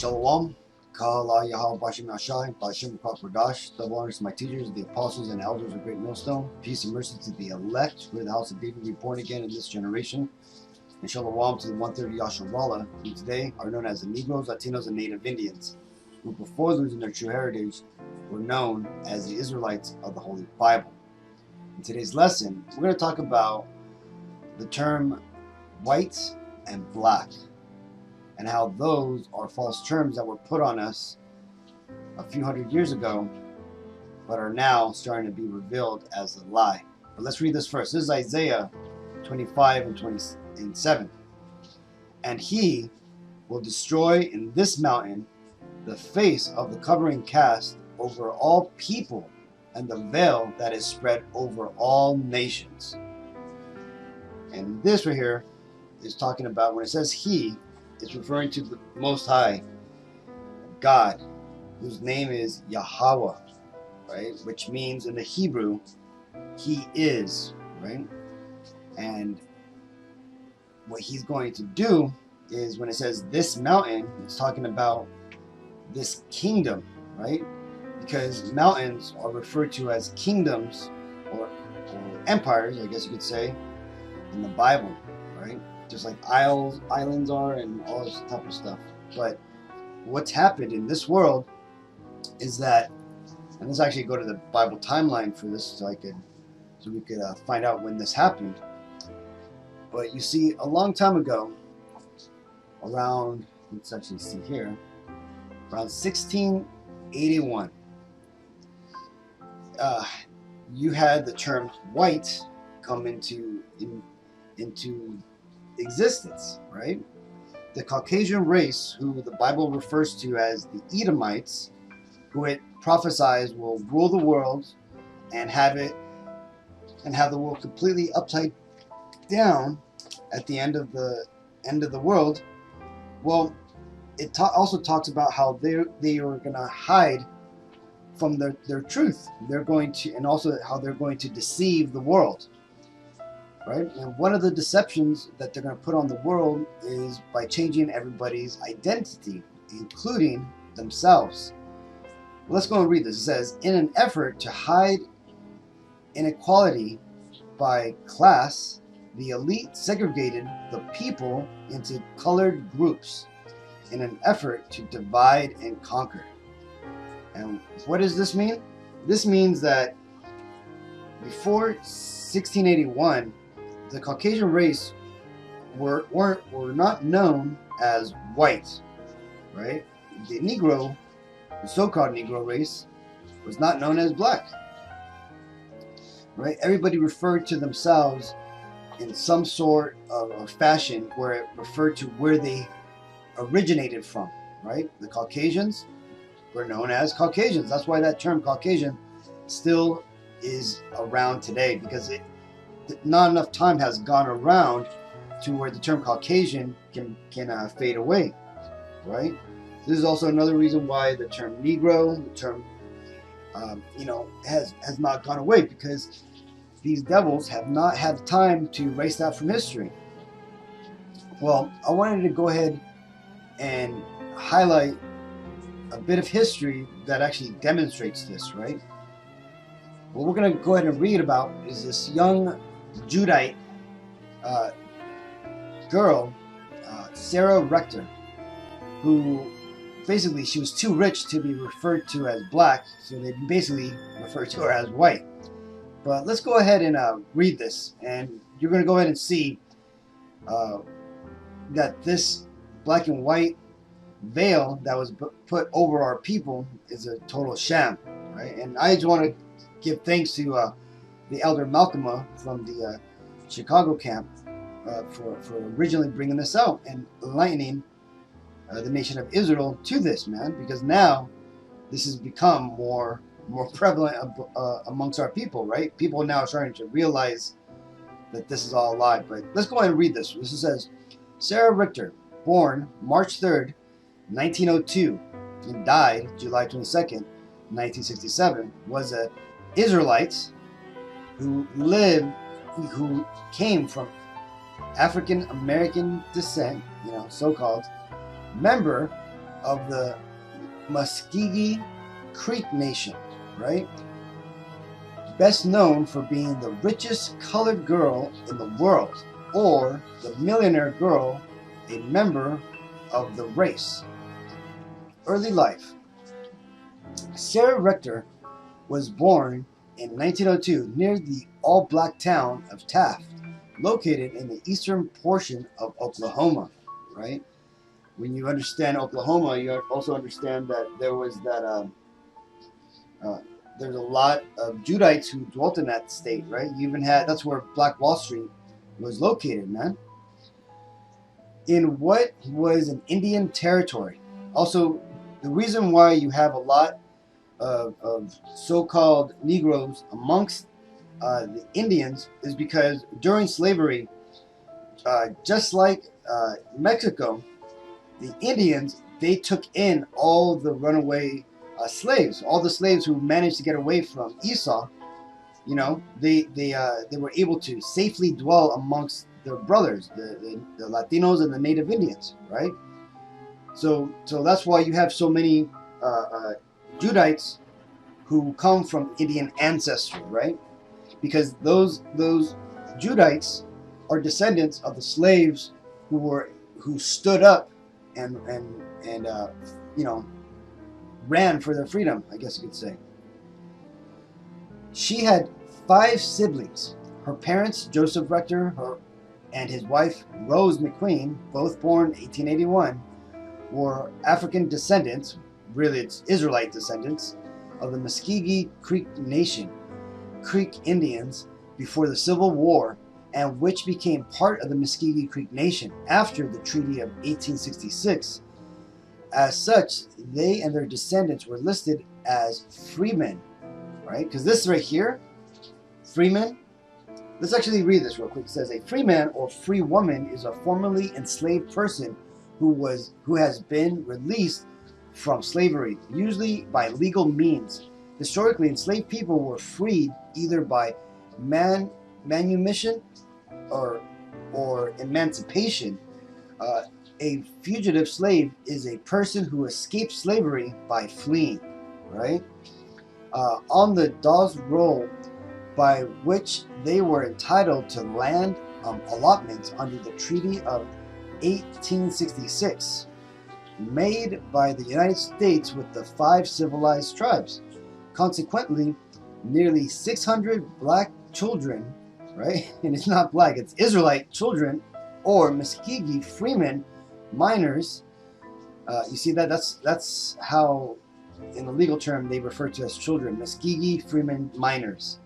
Shalom. Kahala Yahal Bashim Ashai, Bashim Pakwadash. Double honors to my teachers, the apostles and elders of Great Millstone. Peace and mercy to the elect, who are the house of David, reborn again in this generation. And Shalom to the 130 Yasharala, who today are known as the Negroes, Latinos, and Native Indians, who before losing their true heritage were known as the Israelites of the Holy Bible. In today's lesson, we're going to talk about the term white and black, and how those are false terms that were put on us a few hundred years ago, but are now starting to be revealed as a lie. But let's read this first. This is Isaiah 25 and 27. And he will destroy in this mountain the face of the covering cast over all people, and the veil that is spread over all nations. And this right here is talking about, when it says he, it's referring to the Most High God, whose name is Yahweh, right? Which means in the Hebrew, he is, right? And what he's going to do is, when it says this mountain, it's talking about this kingdom, right? Because mountains are referred to as kingdoms or empires, I guess you could say, in the Bible, right? Just like islands are, and all this type of stuff. But what's happened in this world is that, and let's actually go to the Bible timeline for this, so we could find out when this happened. But you see, a long time ago, around, let's actually see here, around 1681, you had the term white come into existence, right? The Caucasian race, who the Bible refers to as the Edomites, who it prophesies will rule the world and have the world completely upside down at the end of the world. Well, it also talks about how they are going to hide from their truth. They're going to, and also how they're going to deceive the world. Right? And one of the deceptions that they're going to put on the world is by changing everybody's identity, including themselves. Let's go and read this. It says, in an effort to hide inequality by class, the elite segregated the people into colored groups in an effort to divide and conquer. And what does this mean? This means that before 1681, the Caucasian race were not known as white, right? The Negro, the so-called Negro race, was not known as black, right? Everybody referred to themselves in some sort of fashion where it referred to where they originated from, right? The Caucasians were known as Caucasians. That's why that term Caucasian still is around today, because not enough time has gone around to where the term Caucasian can fade away, right? This is also another reason why the term Negro, the term, has not gone away, because these devils have not had time to erase that from history. Well, I wanted to go ahead and highlight a bit of history that actually demonstrates this, right? What we're going to go ahead and read about is this young Judite girl, Sarah Rector, who basically, she was too rich to be referred to as black, so they basically referred to her as white. But let's go ahead and read this, and you're going to go ahead and see that this black and white veil that was put over our people is a total sham, right? And I just want to give thanks to the elder Malcolm from the Chicago camp for originally bringing this out and enlightening the nation of Israel to this, man, because now this has become more prevalent amongst our people, right? People are now starting to realize that this is all a lie. But let's go ahead and read this. This says, Sarah Rector, born March 3rd, 1902, and died July 22nd, 1967, was an Israelite who came from African American descent, so-called, member of the Muscogee Creek Nation, right? Best known for being the richest colored girl in the world, or the millionaire girl, a member of the race. Early life. Sarah Rector was born in 1902 near the all-black town of Taft, located in the eastern portion of Oklahoma, right? When you understand Oklahoma, you also understand that there was that there's a lot of Judites who dwelt in that state, right? You even had, that's where Black Wall Street was located, man. In what was an Indian territory. Also, the reason why you have a lot of so-called Negroes amongst the Indians is because during slavery, just like Mexico, the Indians, they took in all the runaway slaves, all the slaves who managed to get away from Esau. You know, they were able to safely dwell amongst their brothers, the Latinos and the Native Indians, right? So that's why you have so many Judites who come from Indian ancestry, right? Because those Judites are descendants of the slaves who stood up and you know, ran for their freedom, I guess you could say. She had 5 siblings. Her parents, Joseph Rector, and his wife, Rose McQueen, both born 1881, were African descendants, really it's Israelite descendants, of the Muscogee Creek Nation, Creek Indians, before the Civil War, and which became part of the Muscogee Creek Nation after the Treaty of 1866. As such, they and their descendants were listed as freemen, right? Because this right here, freeman, let's actually read this real quick. It says, a freeman or free woman is a formerly enslaved person who has been released from slavery, usually by legal means. Historically, enslaved people were freed either by manumission or emancipation. A fugitive slave is a person who escapes slavery by fleeing, right? On the Dawes Roll, by which they were entitled to land allotments under the Treaty of 1866, made by the United States with the 5 civilized tribes. Consequently, nearly 600 black children, right? And it's not black, it's Israelite children, or Muscogee freemen, minors. You see that? That's how, in the legal term, they refer to as children. Muscogee freemen minors,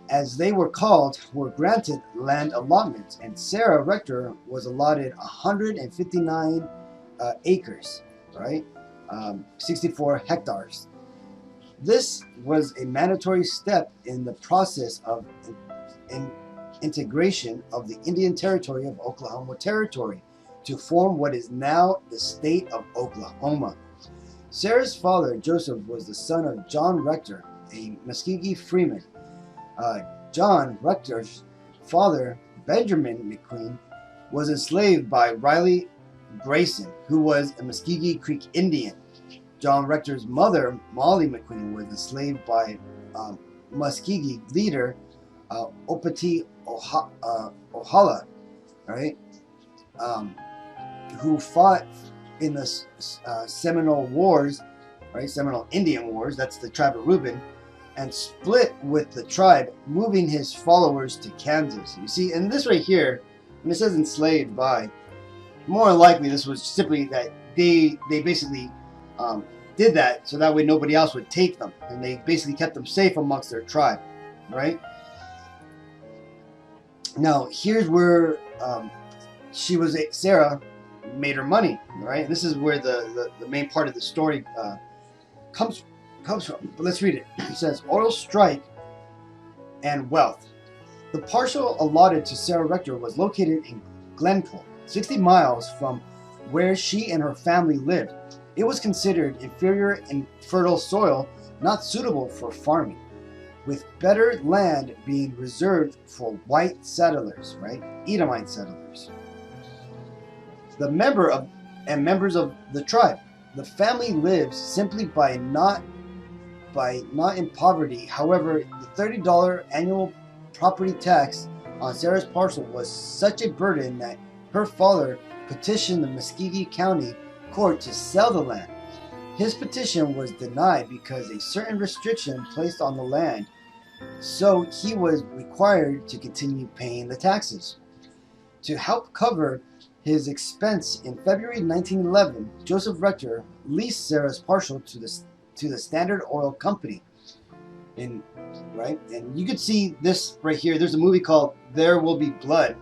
as they were called, were granted land allotments, and Sarah Rector was allotted 159 acres, right? 64 hectares. This was a mandatory step in the process of integration of the Indian Territory of Oklahoma Territory to form what is now the state of Oklahoma. Sarah's father, Joseph, was the son of John Rector, a Muscogee freeman. John Rector's father, Benjamin McQueen, was enslaved by Riley Grayson, who was a Muscogee Creek Indian. John Rector's mother, Molly McQueen, was enslaved by Muscogee leader Opati Ohala, right? Who fought in the Seminole Wars, right? Seminole Indian Wars, that's the tribe of Reuben, and split with the tribe, moving his followers to Kansas. You see, and this right here, when it says enslaved by, more than likely this was simply that they basically did that so that way nobody else would take them, and they basically kept them safe amongst their tribe, right? Now here's where Sarah made her money, right? And this is where the main part of the story comes from. But let's read it. It says, oil strike and wealth. The parcel allotted to Sarah Rector was located in Glenpool, 60 miles from where she and her family lived. It was considered inferior and fertile soil, not suitable for farming, with better land being reserved for white settlers, right? Edomite settlers. The member of and members of the tribe. The family lives simply by not in poverty. However, the $30 annual property tax on Sarah's parcel was such a burden that her father petitioned the Muskogee County Court to sell the land. His petition was denied because a certain restriction placed on the land, so he was required to continue paying the taxes. To help cover his expense, in February 1911, Joseph Rector leased Sarah's parcel to the Standard Oil Company. And you can see this right here. There's a movie called There Will Be Blood,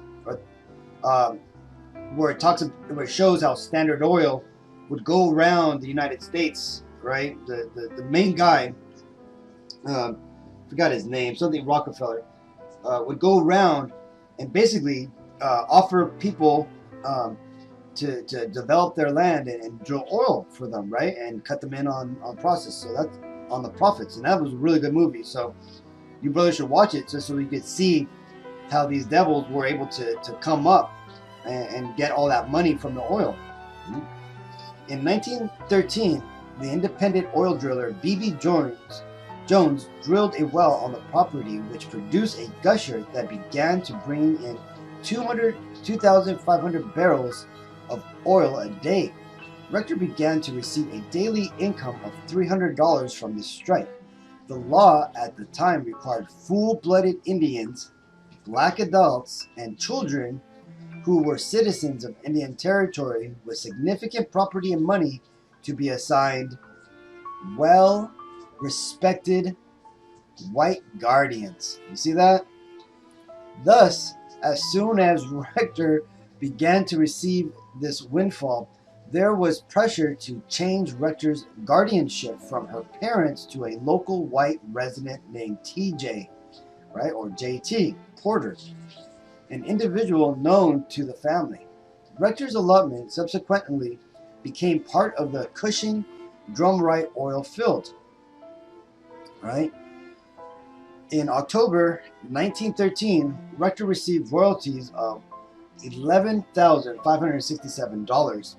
where it shows how Standard Oil would go around the United States. Right, the main guy, forgot his name, something Rockefeller, would go around and basically offer people to develop their land and drill oil for them, right, and cut them in on process. So that's on the profits, and that was a really good movie. So you brothers should watch it just so you could see how these devils were able to come up and get all that money from the oil. In 1913, the independent oil driller B.B. Jones drilled a well on the property, which produced a gusher that began to bring in 2,500 barrels of oil a day. Rector began to receive a daily income of $300 from this strike. The law at the time required full-blooded Indians, black adults, and children who were citizens of Indian Territory with significant property and money to be assigned well-respected white guardians. You see that? Thus, as soon as Rector began to receive this windfall, there was pressure to change Rector's guardianship from her parents to a local white resident named TJ, right, or JT Porter, an individual known to the family. Rector's allotment subsequently became part of the Cushing Drumright oil field. Right? In October 1913, Rector received royalties of $11,567.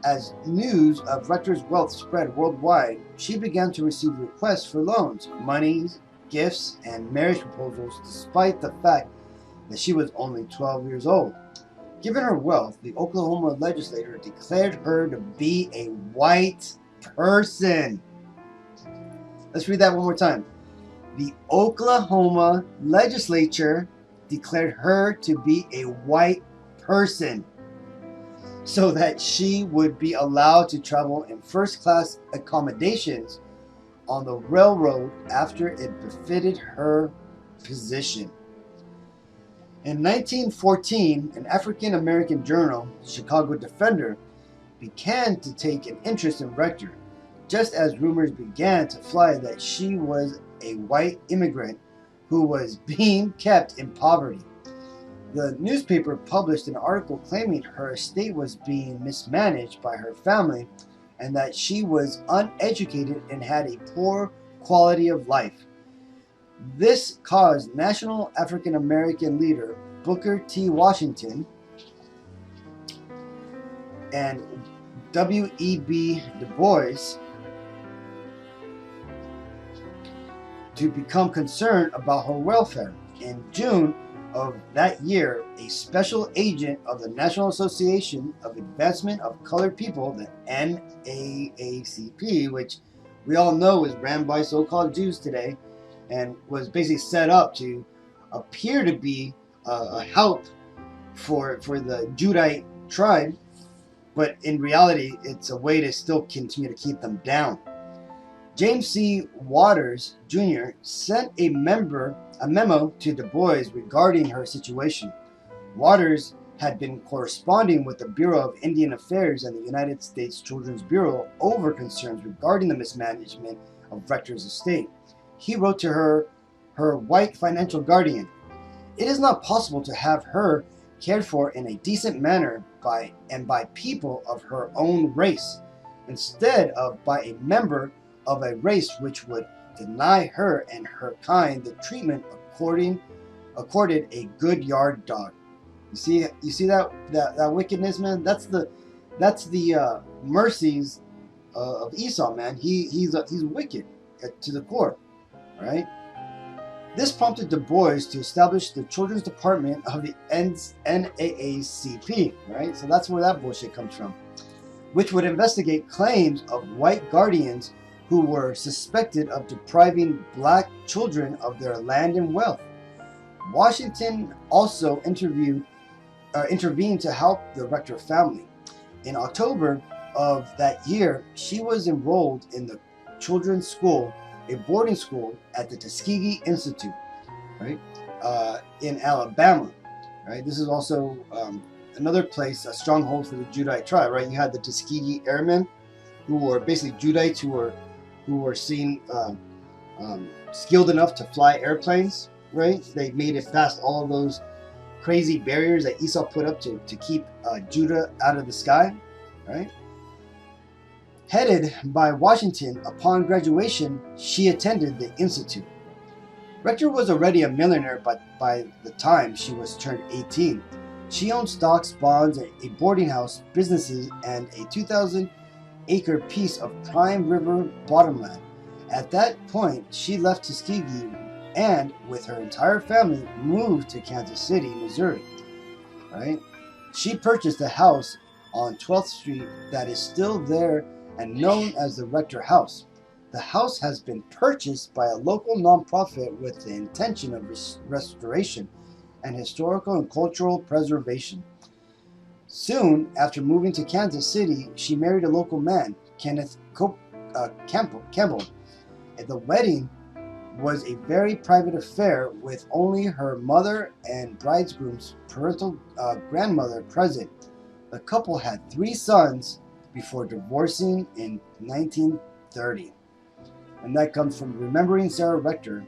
As news of Rector's wealth spread worldwide, she began to receive requests for loans, monies, gifts, and marriage proposals, despite the fact that she was only 12 years old. Given her wealth, the Oklahoma legislature declared her to be a white person. Let's read that one more time. The Oklahoma legislature declared her to be a white person so that she would be allowed to travel in first-class accommodations on the railroad after it befitted her position. In 1914, an African-American journal, Chicago Defender, began to take an interest in Rector, just as rumors began to fly that she was a white immigrant who was being kept in poverty. The newspaper published an article claiming her estate was being mismanaged by her family and that she was uneducated and had a poor quality of life. This caused National African American leader Booker T. Washington and W.E.B. Du Bois to become concerned about her welfare. In June of that year, a special agent of the National Association of Advancement of Colored People, the NAACP, which we all know is ran by so-called Jews today, and was basically set up to appear to be a help for the Judite tribe, but in reality, it's a way to still continue to keep them down. James C. Waters Jr. sent a memo to Du Bois regarding her situation. Waters had been corresponding with the Bureau of Indian Affairs and the United States Children's Bureau over concerns regarding the mismanagement of Rector's estate. He wrote to her white financial guardian, "It is not possible to have her cared for in a decent manner by people of her own race, instead of by a member of a race which would deny her and her kind the treatment accorded a good yard dog." You see that wickedness, man? That's the That's the mercies of Esau, man. He's wicked to the core, right? This prompted Du Bois to establish the Children's Department of the NAACP, right? So that's where that bullshit comes from, which would investigate claims of white guardians who were suspected of depriving black children of their land and wealth. Washington also intervened to help the Rector family. In October of that year, she was enrolled in the children's school, a boarding school at the Tuskegee Institute, right, in Alabama, right. This is also another place, a stronghold for the Judite tribe, right. You had the Tuskegee Airmen, who were basically Judites who were seen skilled enough to fly airplanes, right. They made it past all of those crazy barriers that Esau put up to keep Judah out of the sky, right. Headed by Washington, upon graduation, she attended the Institute. Rector was already a millionaire by the time she was turned 18. She owned stocks, bonds, a boarding house, businesses, and a 2,000-acre piece of prime river bottomland. At that point, she left Tuskegee and, with her entire family, moved to Kansas City, Missouri. Right? She purchased a house on 12th Street that is still there and known as the Rector House. The house has been purchased by a local nonprofit with the intention of restoration and historical and cultural preservation. Soon after moving to Kansas City, she married a local man, Kenneth Campbell. The wedding was a very private affair with only her mother and bridegroom's parental grandmother present. The couple had 3 sons before divorcing in 1930. And that comes from Remembering Sarah Rector,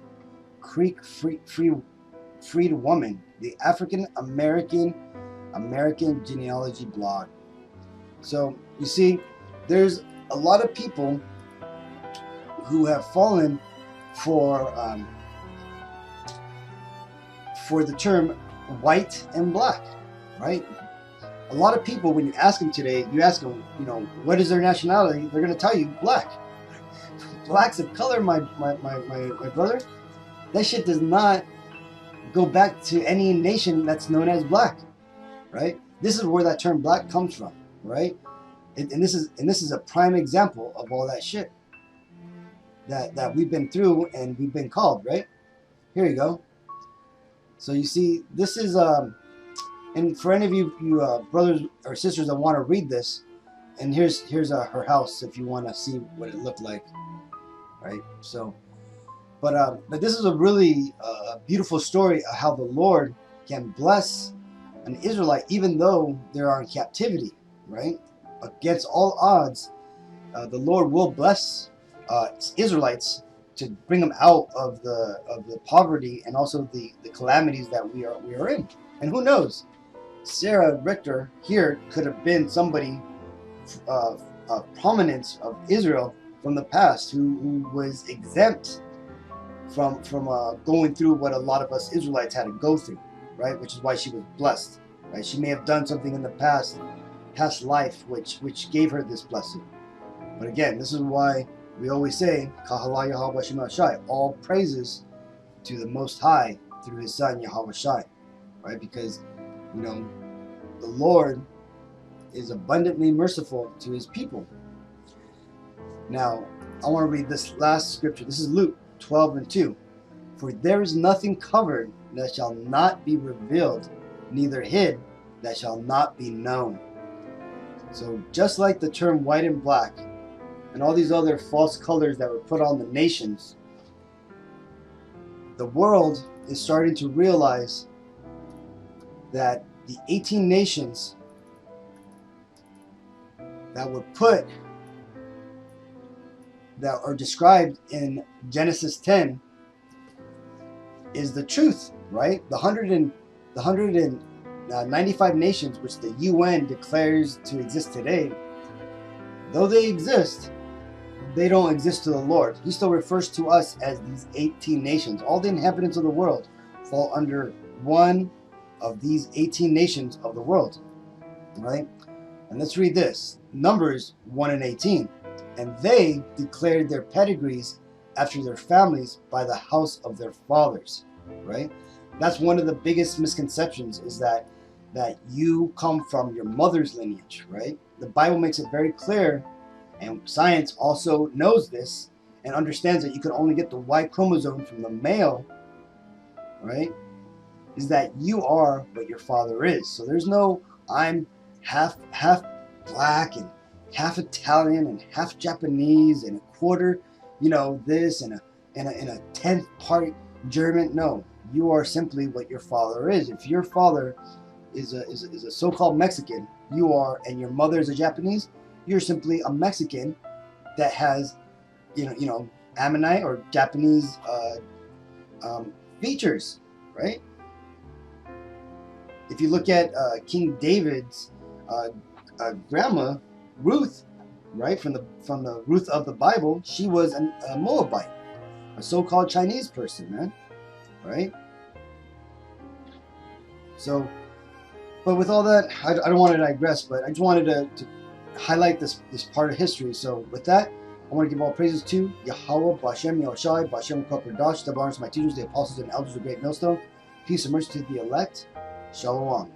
Creek Freed Woman, the African American genealogy blog. So you see, there's a lot of people who have fallen for the term white and black, right? A lot of people, when you ask them today, you ask them, what is their nationality? They're going to tell you black. Black's a color, my brother. That shit does not go back to any nation that's known as black, right? This is where that term black comes from, right? And this is a prime example of all that shit that we've been through and we've been called, right? Here you go. So you see, this is and for any of you brothers or sisters that want to read this, and here's her house if you want to see what it looked like, right? So, but this is a really beautiful story of how the Lord can bless an Israelite even though they are in captivity, right? Against all odds, the Lord will bless Israelites to bring them out of the poverty and also the calamities that we are in. And who knows? Sarah Rector here could have been somebody of prominence of Israel from the past who was exempt from going through what a lot of us Israelites had to go through, right? Which is why she was blessed, right? She may have done something in the past life which gave her this blessing. But again, this is why we always say, Kahala Yahweh Shem Shai, all praises to the Most High through His Son Yahweh Shai, right? Because the Lord is abundantly merciful to His people. Now, I want to read this last scripture. This is Luke 12:2. For there is nothing covered that shall not be revealed, neither hid that shall not be known. So just like the term white and black, and all these other false colors that were put on the nations, the world is starting to realize that the 18 nations that were that are described in Genesis 10 is the truth, right? The 195 nations which the UN declares to exist today, though they exist, they don't exist to the Lord. He still refers to us as these 18 nations. All the inhabitants of the world fall under one of these 18 nations of the world, right? And let's read this. Numbers 1:18. And they declared their pedigrees after their families by the house of their fathers. Right? That's one of the biggest misconceptions, is that you come from your mother's lineage, right? The Bible makes it very clear, and science also knows this and understands that you can only get the Y chromosome from the male, right? Is that you are what your father is. So there's no I'm half black and half Italian and half Japanese and a quarter, this and a 10th part German. No, you are simply what your father is. If your father is a so-called Mexican, and your mother is a Japanese, you're simply a Mexican that has, Ammonite or Japanese features, right? If you look at King David's grandma, Ruth, right, from the Ruth of the Bible, she was a Moabite, a so-called Chinese person, man, right? So, but with all that, I don't want to digress, but I just wanted to highlight this part of history. So with that, I want to give all praises to Yahweh, B'Hashem, Yahushai, B'Hashem Kapradash, the honors my teachers, the apostles and elders of Great Millstone. Peace and mercy to the elect. Shalom.